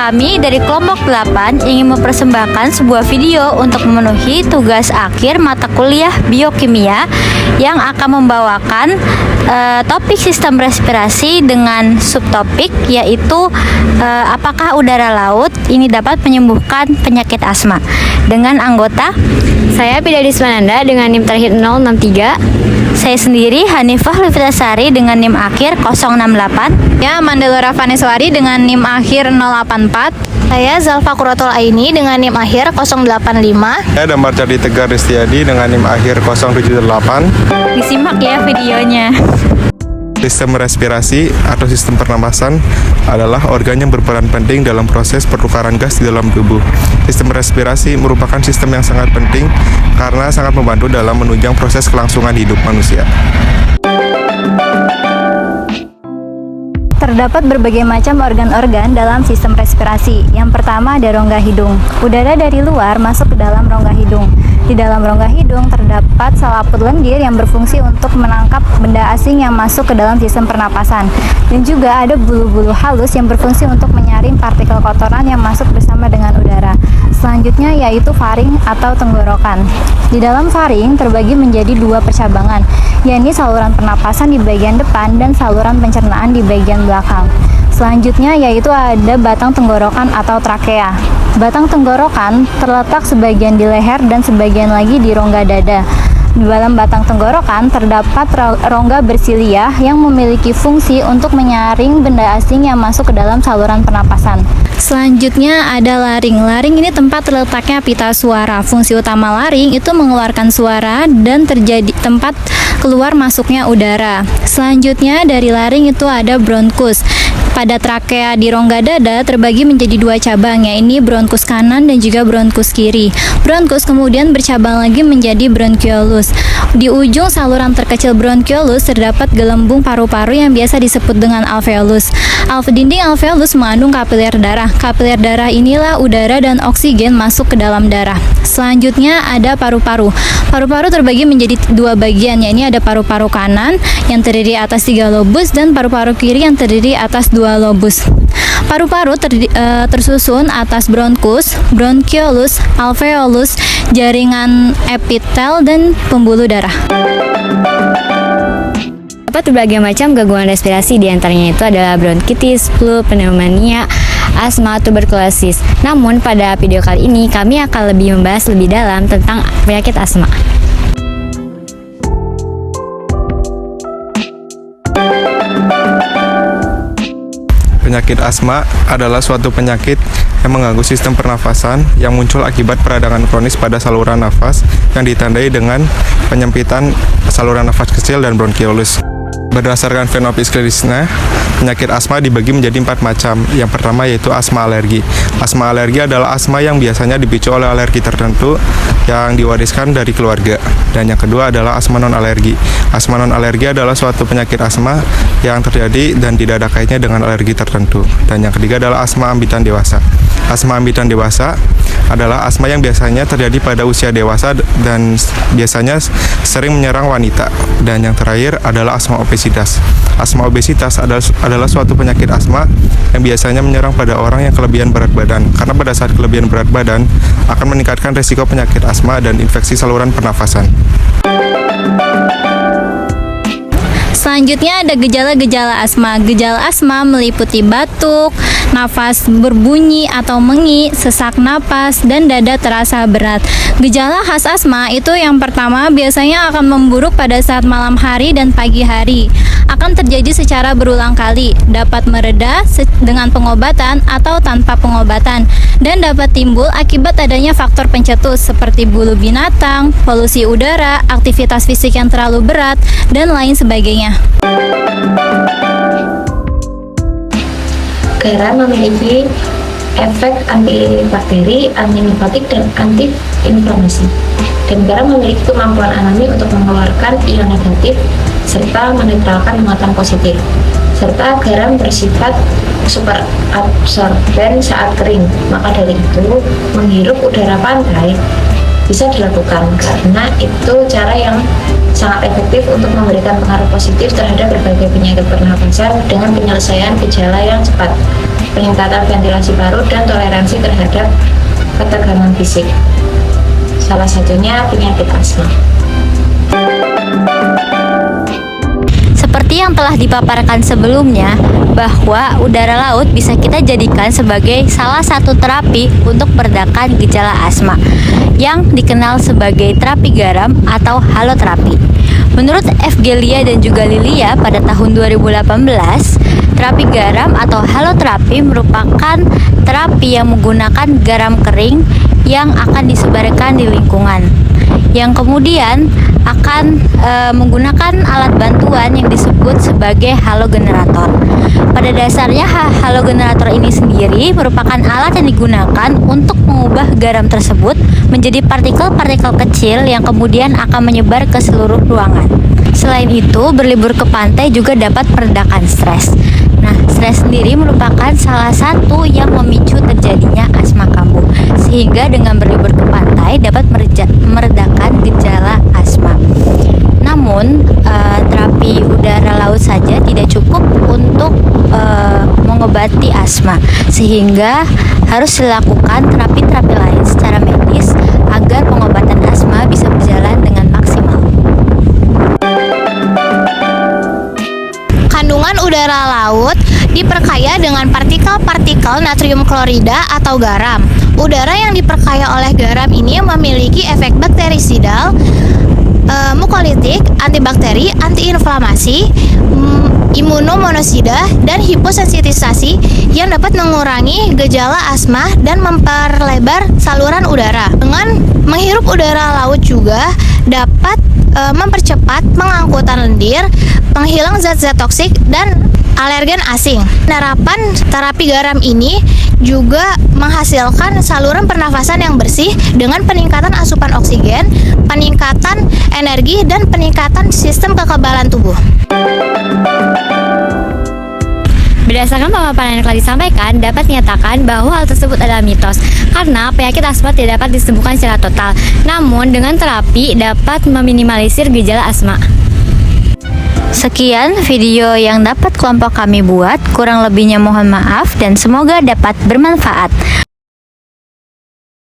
Kami dari kelompok 8 ingin mempersembahkan sebuah video untuk memenuhi tugas akhir mata kuliah biokimia yang akan membawakan topik sistem respirasi dengan subtopik yaitu apakah udara laut ini dapat menyembuhkan penyakit asma. Dengan anggota Saya Pida Dismananda dengan NIM terakhir 063. saya sendiri Hanifah Livitasari dengan NIM akhir 068. Ya, Mandelora Vaneswari dengan NIM akhir 084. Saya Zalfa Kuratul Aini dengan NIM akhir 085. Saya Damar Cardi Tegar Ristiadi dengan NIM akhir 078. Disimak ya videonya. Sistem respirasi atau sistem pernapasan adalah organ yang berperan penting dalam proses pertukaran gas di dalam tubuh. Sistem respirasi merupakan sistem yang sangat penting karena sangat membantu dalam menunjang proses kelangsungan hidup manusia. Terdapat berbagai macam organ-organ dalam sistem respirasi. Yang pertama ada rongga hidung. Udara dari luar masuk ke dalam rongga hidung. Di dalam rongga hidung terdapat selaput lendir yang berfungsi untuk menangkap benda asing yang masuk ke dalam sistem pernapasan. Dan juga ada bulu-bulu halus yang berfungsi untuk menyaring partikel kotoran yang masuk bersama dengan udara. Selanjutnya yaitu faring atau tenggorokan. Di dalam faring terbagi menjadi dua percabangan, yakni saluran pernapasan di bagian depan dan saluran pencernaan di bagian belakang. Selanjutnya yaitu ada batang tenggorokan atau trakea. Batang tenggorokan terletak sebagian di leher dan sebagian lagi di rongga dada. Di dalam batang tenggorokan terdapat rongga bersilia yang memiliki fungsi untuk menyaring benda asing yang masuk ke dalam saluran pernapasan. Selanjutnya ada laring. Laring ini tempat terletaknya pita suara. Fungsi utama laring itu mengeluarkan suara dan terjadi tempat keluar masuknya udara. Selanjutnya dari laring itu ada bronkus. Pada trakea di rongga dada terbagi menjadi dua cabang, yaitu bronkus kanan dan juga bronkus kiri. Bronkus kemudian bercabang lagi menjadi bronkiolus. Di ujung saluran terkecil bronkiolus terdapat gelembung paru-paru yang biasa disebut dengan alveolus. Dinding alveolus mengandung kapiler darah. Kapiler darah inilah udara dan oksigen masuk ke dalam darah. Selanjutnya ada paru-paru. Paru-paru terbagi menjadi dua bagian, yaitu ada paru-paru kanan yang terdiri atas 3 lobus dan paru-paru kiri yang terdiri atas 2 lobus. Paru-paru tersusun atas bronkus, bronkiolus, alveolus, jaringan epitel, dan pembuluh darah. Dapat berbagai macam gangguan respirasi, diantaranya itu adalah bronkitis, flu, pneumonia, asma, tuberkulosis. Namun pada video kali ini kami akan lebih membahas lebih dalam tentang penyakit asma. Penyakit asma adalah suatu penyakit yang mengganggu sistem pernafasan yang muncul akibat peradangan kronis pada saluran nafas yang ditandai dengan penyempitan saluran nafas kecil dan bronkiolus. Berdasarkan fenotip klinisnya, penyakit asma dibagi menjadi 4 macam. Yang pertama yaitu asma alergi. Asma alergi adalah asma yang biasanya dipicu oleh alergi tertentu yang diwariskan dari keluarga. Dan yang kedua adalah asma non-alergi. Asma non-alergi adalah suatu penyakit asma yang terjadi dan tidak ada kaitannya dengan alergi tertentu. Dan yang ketiga adalah asma ambitan dewasa. Asma ambitan dewasa adalah asma yang biasanya terjadi pada usia dewasa dan biasanya sering menyerang wanita. Dan yang terakhir adalah asma obesitas. Asma obesitas adalah suatu penyakit asma yang biasanya menyerang pada orang yang kelebihan berat badan. Karena pada saat kelebihan berat badan akan meningkatkan risiko penyakit asma dan infeksi saluran pernafasan. Selanjutnya ada gejala-gejala asma. Gejala asma meliputi batuk, nafas berbunyi atau mengi, sesak napas, dan dada terasa berat. Gejala khas asma itu yang pertama biasanya akan memburuk pada saat malam hari dan pagi hari. Akan terjadi secara berulang kali, dapat mereda dengan pengobatan atau tanpa pengobatan, dan dapat timbul akibat adanya faktor pencetus seperti bulu binatang, polusi udara, aktivitas fisik yang terlalu berat, dan lain sebagainya. Garam memiliki efek antibakteri, antimikotik, dan anti-inflamasi. Dan garam memiliki kemampuan alami untuk mengeluarkan ion negatif serta menetralkan muatan positif. Serta garam bersifat super absorben saat kering. Maka dari itu, menghirup udara pantai bisa dilakukan karena itu cara yang sangat efektif untuk memberikan pengaruh positif terhadap berbagai penyakit pernapasan dengan penyelesaian gejala yang cepat. peningkatan ventilasi paru, dan toleransi terhadap ketegangan fisik. Salah satunya penyakit asma. Seperti yang telah dipaparkan sebelumnya, bahwa udara laut bisa kita jadikan sebagai salah satu terapi untuk meredakan gejala asma yang dikenal sebagai terapi garam atau haloterapi. Menurut F. Gelia dan juga Lilia pada tahun 2018, terapi garam atau haloterapi merupakan terapi yang menggunakan garam kering yang akan disebarkan di lingkungan, yang kemudian akan menggunakan alat bantuan yang disebut sebagai halogenerator. Pada dasarnya halogenerator ini sendiri merupakan alat yang digunakan untuk mengubah garam tersebut menjadi partikel-partikel kecil yang kemudian akan menyebar ke seluruh ruangan. Selain itu, berlibur ke pantai juga dapat meredakan stres. Nah, stres sendiri merupakan salah satu yang memicu terjadinya asma kambuh, sehingga dengan berlibur ke pantai dapat meredakan gejala asma. Namun, terapi udara laut saja tidak cukup untuk mengobati asma, sehingga harus dilakukan terapi-terapi lain secara medis agar pengobatan asma bisa berjalan dengan maksimal. Kandungan udara laut diperkaya dengan partikel-partikel natrium klorida atau garam. Udara yang diperkaya oleh garam ini memiliki efek bakterisidal, mukolitik, antibakteri, antiinflamasi, imunomonosida, dan hiposensitisasi yang dapat mengurangi gejala asma dan memperlebar saluran udara. Dengan menghirup udara laut juga dapat mempercepat pengangkutan lendir, penghilang zat-zat toksik, dan alergen asing. Penerapan terapi garam ini juga menghasilkan saluran pernafasan yang bersih dengan peningkatan asupan oksigen, peningkatan energi, dan peningkatan sistem kekebalan tubuh. Berdasarkan pemaparan yang telah disampaikan, dapat dinyatakan bahwa hal tersebut adalah mitos karena penyakit asma tidak dapat disembuhkan secara total. Namun, dengan terapi dapat meminimalisir gejala asma. Sekian video yang dapat kelompok kami buat, kurang lebihnya mohon maaf dan semoga dapat bermanfaat.